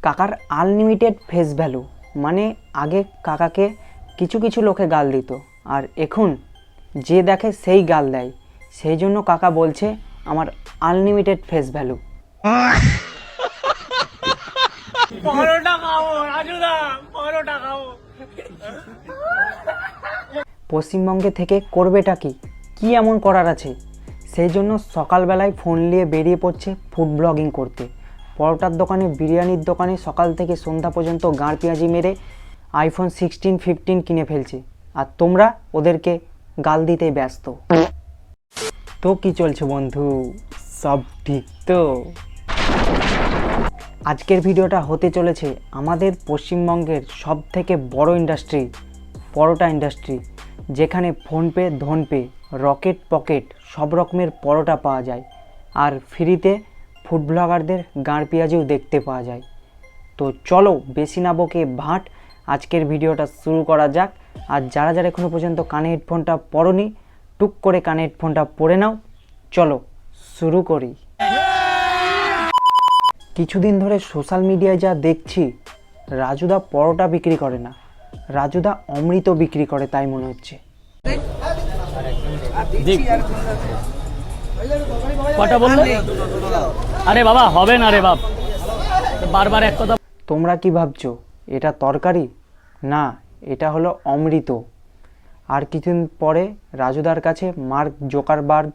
কাকার unlimited face value মানে আগে কাকাকে কিছু কিছু লোকে গাল দিত, আর এখন যে দেখে সেই গাল দেয়। সেই জন্য কাকা বলছে আমার আনলিমিটেড ফেস ভ্যালু। পশ্চিমবঙ্গে থেকে করবেটা কি এমন করার আছে? সেই জন্য সকালবেলায় ফোন নিয়ে বেরিয়ে পড়ছে ফুড ব্লগিং করতে। পরোটার দোকানে, বিরিয়ানির দোকানে সকাল থেকে সন্ধ্যা পর্যন্ত গাঁড় পেঁয়াজি মেরে আইফোন 16, 15 কিনে ফেলছে, আর তোমরা ওদেরকে গাল দিতেই ব্যস্ত। তো কি চলছে বন্ধু, সব ঠিক তো? আজকের ভিডিওটা হতে চলেছে আমাদের পশ্চিমবঙ্গের সব থেকে বড় ইন্ডাস্ট্রি, পরোটা ইন্ডাস্ট্রি, যেখানে ফোনপে, ধনপে, রকেট, পকেট সব রকমের পরোটা পাওয়া যায়, আর ফ্রিতে ফুড ব্লগারদের গাঁড় পেঁয়াজিও দেখতে পাওয়া যায়। তো চলো বেশি না বকে ভাট, আজকের ভিডিওটা শুরু করা যাক। আর যারা যারা এখনো পর্যন্ত কানে হেডফোনটা পরোনি, টুক করে কানে হেডফোনটা পরে নাও। চলো শুরু করি। কিছুদিন ধরে সোশ্যাল মিডিয়ায় যা দেখছি, রাজুদা পরোটা বিক্রি করে না, রাজুদা অমৃত বিক্রি করে তাই মনে হচ্ছে। কটা বললে? আরে বাবা হবে না রে বাপ, বারবার এক কথা। তোমরা কি ভাবছো এটা তরকারি? না, এটা হলো অমৃত। আর কিছুদিন পরে রাজুদার কাছে মার্ক জোকারবার্গ,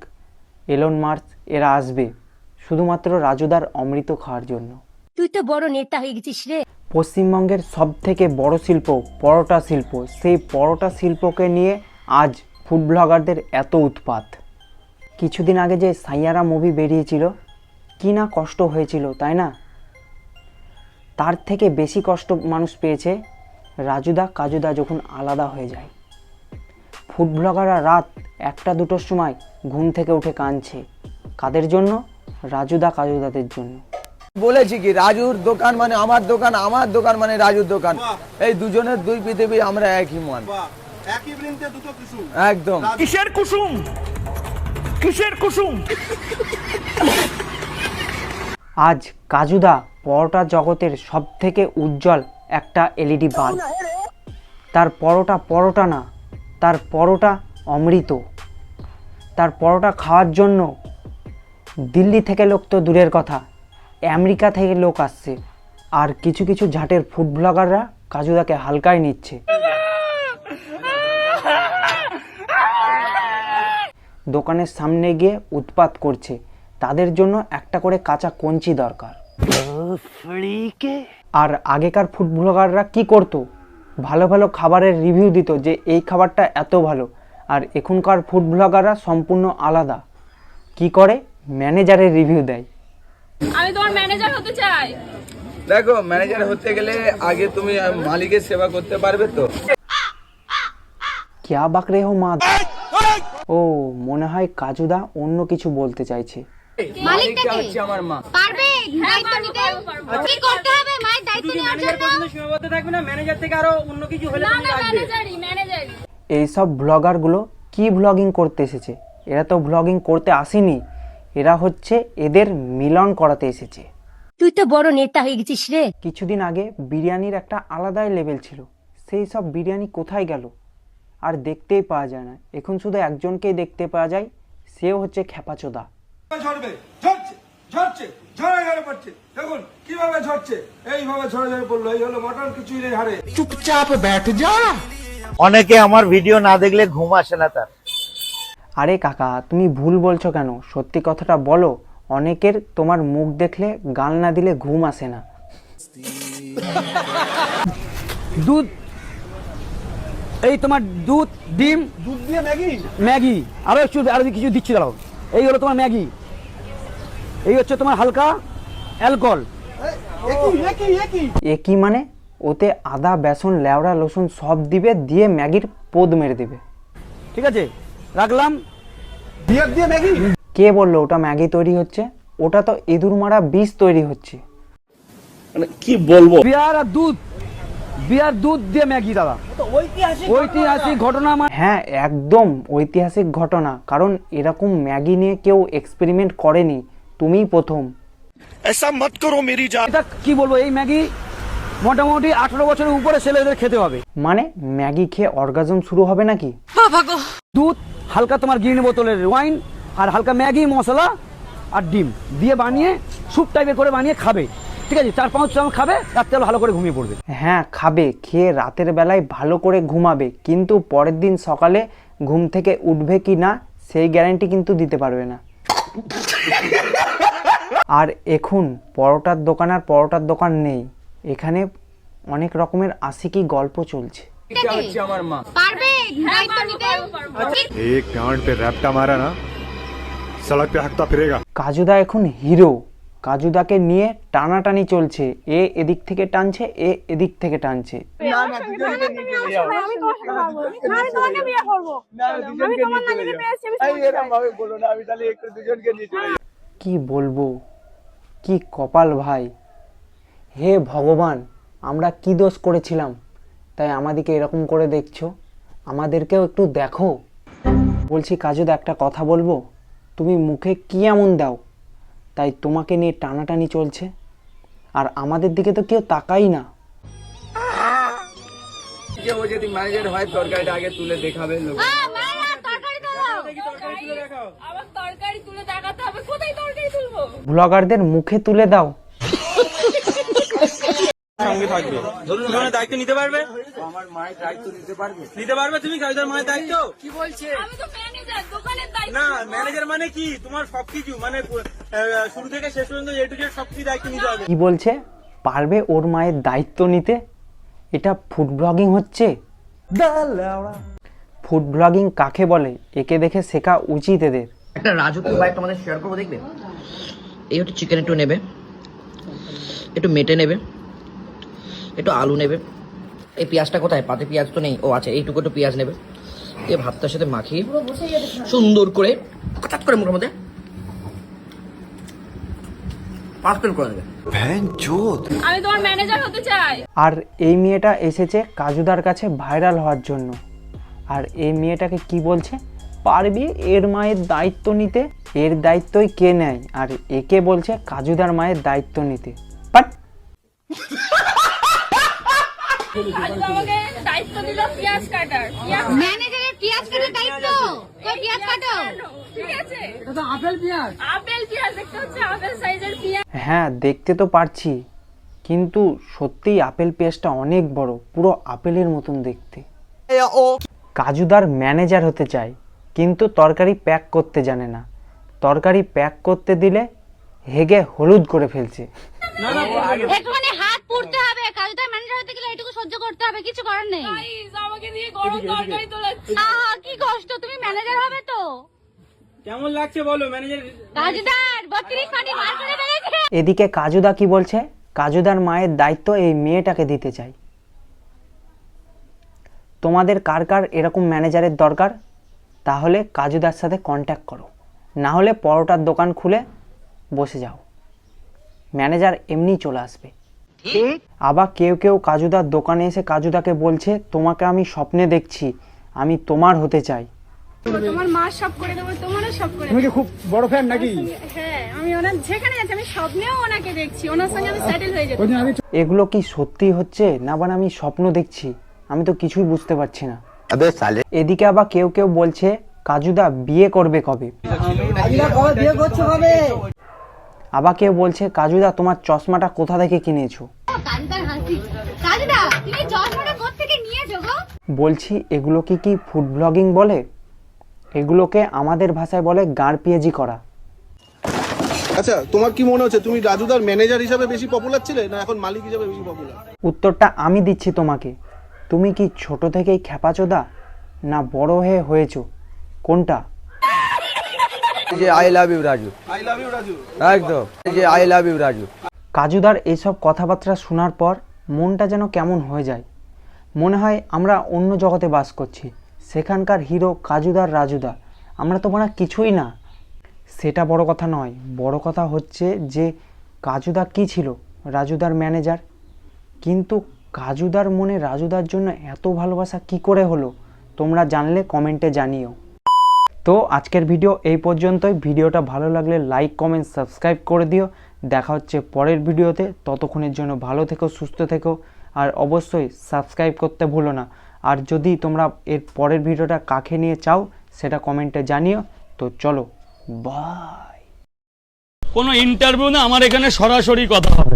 এলন মাস্ক এরা আসবে শুধুমাত্র রাজুদার অমৃত খাওয়ার জন্য। তুই তো বড় নেতা হয়ে গেছিস রে। পশ্চিমবঙ্গের সব থেকে বড় শিল্প পরোটা শিল্প, সেই পরোটা শিল্পকে নিয়ে আজ ফুড ব্লগারদের এত উৎপাত। কিছুদিন আগে যে সাইয়ারা মুভি বেরিয়েছিল, কি না কষ্ট হয়েছিল তাই না? তার থেকে বেশি কষ্ট মানুষ পেয়েছে রাজুদা কাজুদা যখন আলাদা হয়ে যায়। ফুড ব্লগাররা রাত 1টা-2টোর সময় ঘুম থেকে উঠে কাঁদছে। কাদের জন্য? রাজুদা কাজুদাদের জন্য। বলেছি কি রাজুর দোকান মানে আমার দোকান, আমার দোকান মানে রাজুর দোকান। এই দুজনের দুই পৃথিবী, আমরা একই মন, একই বৃন্তে দুটো কুসুম। একদম। কিসের কুসুম, কিসের কুসুম? আজ কাজুদা পরোটা জগতের সব থেকে উজ্জ্বল একটা এলইডি বাল্ব। তার পরোটা পরোটা না, তার পরোটা অমৃত। তার পরোটা খাওয়ার জন্য দিল্লি থেকে লোক তো দূরের কথা, আমেরিকা থেকে লোক আসছে। আর কিছু কিছু ঝাটের ফুড ব্লগাররা কাজুদাকে হালকায় নিচ্ছে। দোকানের সামনে গিয়ে উৎপাত করছে। তাদের জন্য একটা করে কাঁচা কঞ্চি দরকার। আর আগেকার ফুড ব্লগাররা কি করতো? ভালো ভালো খাবারের রিভিউ দিত যে এই খাবারটা এত ভালো। আর এখনকার ফুড ব্লগাররা সম্পূর্ণ আলাদা। কি করে? ম্যানেজারের রিভিউ দেয়। আমি তোমার ম্যানেজার হতে চাই। দেখো, ম্যানেজার হতে গেলে আগে তুমি মালিকের সেবা করতে পারবে তো। ক্যা বাক রে হো মা? ও মনে হয় কাজুদা অন্য কিছু বলতে চাইছে। মালিকটা হচ্ছে আমার মা। পারবে দায়িত্ব নিতে? কি করতে হবে? মায়ের দায়িত্ব নেওয়ার জন্য সীমাবদ্ধ থাকবে না, ম্যানেজার থেকে আরো অন্য কিছু হলে না তুমি না, রাখবে। ম্যানেজারই। এইসব ব্লগারগুলো কি ব্লগিং করতে এসেছে? এরা তো ব্লগিং করতে আসেনি, এরা হচ্ছে এদের মিলন করাতে এসেছে। তুই তো বড় নেতা হয়ে গেছিস রে। কিছুদিন আগে বিরিয়ানির একটা আলাদাই লেভেল ছিল, সেই সব বিরিয়ানি কোথায় গেল? আর দেখতেই পাওয়া যায় না। এখন শুধু একজনকেই দেখতে পাওয়া যায়, সেও হচ্ছে খেপাচোদা। ঝরবে, ঝরছে, ঝরছে, ঝরে ঝরে পড়ছে। দেখুন কিভাবে ঝরছে, এইভাবে ঝরে ঝরে পড়লো। এই হলো মটর কিছুই নেই হারে। অনেকে আমার ভিডিও না দেখলে ঘুম আসে না তার। আরে কাকা, তুমি ভুল বলছো কেন? সত্যি কথাটা বলো। অনেকের তোমার মুখ দেখলে গাল না দিলে ঘুম আসে না। দুধ, এই তোমার দুধ, ডিম, দুধ দিয়ে ম্যাগি, আরো একটু আরো কিছু দিচ্ছি দাঁড়াও। এই হলো তোমার ম্যাগি, এই হচ্ছে তোমার হালকা অ্যালকোহল। একই মানে? ওতে আদা, বেসন, লেওড়া, রসুন সব দিবে, দিয়ে ম্যাগির পোদ মেরে দিবে। ঠিক আছে, রাখলাম। কে বললো ওটা ম্যাগি তৈরি হচ্ছে? ওটা তো ইঁদুর মারা বীজ তৈরি হচ্ছে। মানে কি বলবো? পেয়ার আর দুধ বিয়ার দুধ দিয়ে ম্যাগি দাদা, ঐতিহাসিক ঘটনা। হ্যাঁ, একদম ঐতিহাসিক ঘটনা, কারণ এরকম ম্যাগি নিয়ে কেউ এক্সপেরিমেন্ট করেনি, তুমিই প্রথম। এটা কি বলবো, এই ম্যাগি মোটামুটি 18 বছরের উপরে ছেলেদের খেতে হবে। মানে ম্যাগি খেয়ে অর্গাজম শুরু হবে নাকি? দুধ, হালকা তোমার গ্রিন বোতলের ওয়াইন, আর হালকা ম্যাগি মশলা আর ডিম দিয়ে বানিয়ে স্যুপ টাইপের করে বানিয়ে খাবে, ঠিক আছে? 4-5 চামচ খাবে, রাত্রে ভালো করে ঘুমিয়ে পড়বে। হ্যাঁ, খাবে, খেয়ে রাতের বেলায় ভালো করে ঘুমাবে, কিন্তু পরের দিন সকালে ঘুম থেকে উঠবে কি না সেই গ্যারান্টি কিন্তু দিতে পারবে না। আর এখন পরোটার দোকান আর পরোটার দোকান নেই, এখানে অনেক রকমের আশিকি গল্প চলছে। পারবে দায়িত্ব নিতে? एक गांड पे रैप्टा मारा ना सड़क पे हकता फिरेगा। কাজুদা এখন হিরো, কাজুদাকে নিয়ে টানাটানি চলছে, এ এদিক থেকে টানছে, এ এদিক থেকে টানছে। কি বলবো, কি কপাল ভাই, হে ভগবান, আমরা কি দোষ করেছিলাম তাই আমাদেরকে এরকম করে দেখছো? আমাদেরকেও একটু দেখো। বলছি কাজুদা, একটা কথা বলবো, তুমি মুখে কি এমন দাও তাই তোমাকে নিয়ে টানাটানি চলছে, আর আমাদের দিকে তো কেউ তাকাই না। ও যদি ম্যানেজার হয় তরকারিটা আগে তুলে দেখাবে লোক। তরকারি দাও। আবার তরকারি তুলে দেখাতে হবে, কোথায় তরকারি তুলবো? ব্লগারদের মুখে তুলে দাও। সঙ্গে থাকবে, ধরুন তোমার দায়িত্ব নিতে পারবে? আমার মায়ের দায়িত্ব নিতে পারবে তুমি? কাজুদার মায়ের দায়িত্ব কি বলছে? আমি তো ম্যানেজার, দোকানের দায়িত্ব। না, ম্যানেজার মানে কি? তোমার সবকিছু মানে শুরু থেকে শেষ পর্যন্ত এ টু জেড সবকিছু দায়িত্ব নিতে হবে। কি বলছে? পারবে ওর মায়ের দায়িত্ব নিতে? এটা ফুড ব্লগিং হচ্ছে? ফুড ব্লগিং কাকে বলে? একে দেখে শেখা উচিত এদের। একটা রাজকীয় উপায় তোমাদের শেয়ার করবো, দেখবে? এই হচ্ছে চিকেন একটু নেবে, একটু মেটে নেবে, একটু আলু নেবে। এই পেঁয়াজটা কোথায়? পাতে পেঁয়াজ তো নেই, ও আছে, এইটুকু একটু পেঁয়াজ নেবে, দিয়ে ভাতটার সাথে মাখিয়ে সুন্দর করে হঠাৎ করে মুখের মধ্যে পাঁচপেল করে নেবে। আমি তোমার ম্যানেজার হতে চাই। আর এই মেয়েটা এসেছে কাজুদার কাছে ভাইরাল হওয়ার জন্য, আর এই মেয়েটাকে কি বলছে? পারবি এর মায়ের দায়িত্ব নিতে? এর দায়িত্বই কে নেয়? আর একে বলছে কাজুদার মায়ের দায়িত্ব নিতে। বাট কাজু আমাকে দায়িত্ব দিল পেঁয়াজ কাটার। ম্যানেজারের পেঁয়াজ কাটার দায়িত্ব, তো পেঁয়াজ কাটো। ঠিক আছে, এটা তো আপেল পেঁয়াজ। আপেল পেঁয়াজ দেখতে হচ্ছে আপেল সাইজের পেঁয়াজ। হ্যাঁ, দেখতে তো পারছি, কিন্তু সত্যিই আপেল পেঁয়াজটা অনেক বড়, পুরো আপেলের মতন দেখতে। কাজুদার ম্যানেজার হতে চায়, কিন্তু তরকারি প্যাক করতে জানে না। তরকারি প্যাক করতে দিলে হেগে হলুদ করে ফেলছে। একটুখানি হাত পুড়তে হবে, কাজুদার ম্যানেজার হতে গেলে এটুকু সহ্য করতে হবে, কিছু করার নেই। গাইস, আমাকে দিয়ে গরম তরকারি তোলাচ্ছে। আহা, কি কষ্ট, তুমি ম্যানেজার হবে তো? কেমন লাগছে বলো ম্যানেজার? কাজুদার 32 পাটি মার করে ফেলেছে। এদিকে কাজুদা কি বলছে? কাজুদার মায়ের দায়িত্ব এই মেয়েটাকে দিতে চাই। তোমাদের কার কার এরকম ম্যানেজারের দরকার? তাহলে কাজুদার সাথে কন্ট্যাক্ট করো, না হলে পরোটার দোকান খুলে বসে যাও, ম্যানেজার এমনি চলে আসবে। আবার কেউ কেউ কাজুদার দোকানে এসে কাজুদাকে বলছে, তোমাকে আমি স্বপ্নে দেখছি, আমি তোমার হতে চাই। তোমার মা সব করে দেবো, তোমারও সব করে তুমি কি খুব বড় ফ্যান নাকি? হ্যাঁ, আমি ওনার যেখানে আছি আমি স্বপ্নেও ওনাকে দেখছি, ওনার সঙ্গে আমি সেটেল হয়ে যেতে। এগুলো কি সত্যি হচ্ছে না মানে আমি স্বপ্ন দেখছি? আমি তো কিছুই বুঝতে পারছি না। এদিকে আবার কেউ কেউ বলছে, কাজুদা বিয়ে করবে কবে? আবার কেউ বলছে, কাজুদা তোমার চশমাটা কোথা থেকে কিনেছো? কাজুদার হাসি। কাজুদা, তুমি চশমাটা কোথা থেকে নিয়েছো গো? বলছি এগুলো কি ফুড ব্লগিং বলে? এগুলোকে আমাদের ভাষায় বলে গাঁড় পেঁয়াজি করা। আচ্ছা, তোমার কি মনে হচ্ছে তুমি রাজুদার ম্যানেজার হিসাবে বেশি পপুলার ছিলে না এখন মালিক হিসাবে বেশি পপুলার? উত্তরটা আমি দিচ্ছি তোমাকে। তুমি কি ছোট থেকেই খ্যাপাচোদা না বড় হয়ে হয়েছো, কোনটা? যে I love you Raju, I love you Raju, একদম যে আই লাভ ইউ রাজু। কাজুদার এইসব কথাবার্তা শোনার পর মনটা যেন কেমন হয়ে যায়। মনে হয় আমরা অন্য জগতে বাস করছি, সেখানকার হিরো কাজুদার রাজুদা, আমরা তো মানে কিছুই না। সেটা বড় কথা নয়, বড় কথা হচ্ছে যে কাজুদা কি ছিল? রাজুদার ম্যানেজার। কিন্তু কাজুদার মনে রাজুদার জন্য এত ভালোবাসা কি করে হলো, তোমরা জানলে কমেন্টে জানিও। তো আজকের ভিডিও এই পর্যন্তই। ভিডিওটা ভালো লাগলে লাইক কমেন্ট সাবস্ক্রাইব করে দিও। দেখা হচ্ছে পরের ভিডিওতে। ততক্ষণের জন্য ভালো থেকো, সুস্থ থেকো, আর অবশ্যই সাবস্ক্রাইব করতে ভুলো না। আর যদি তোমরা এর পরের ভিডিওটা কাকে নিয়ে চাও সেটা কমেন্টে জানিও। তো চলো, বাই। কোনো ইন্টারভিউ না, আমার এখানে সরাসরি কথা হবে।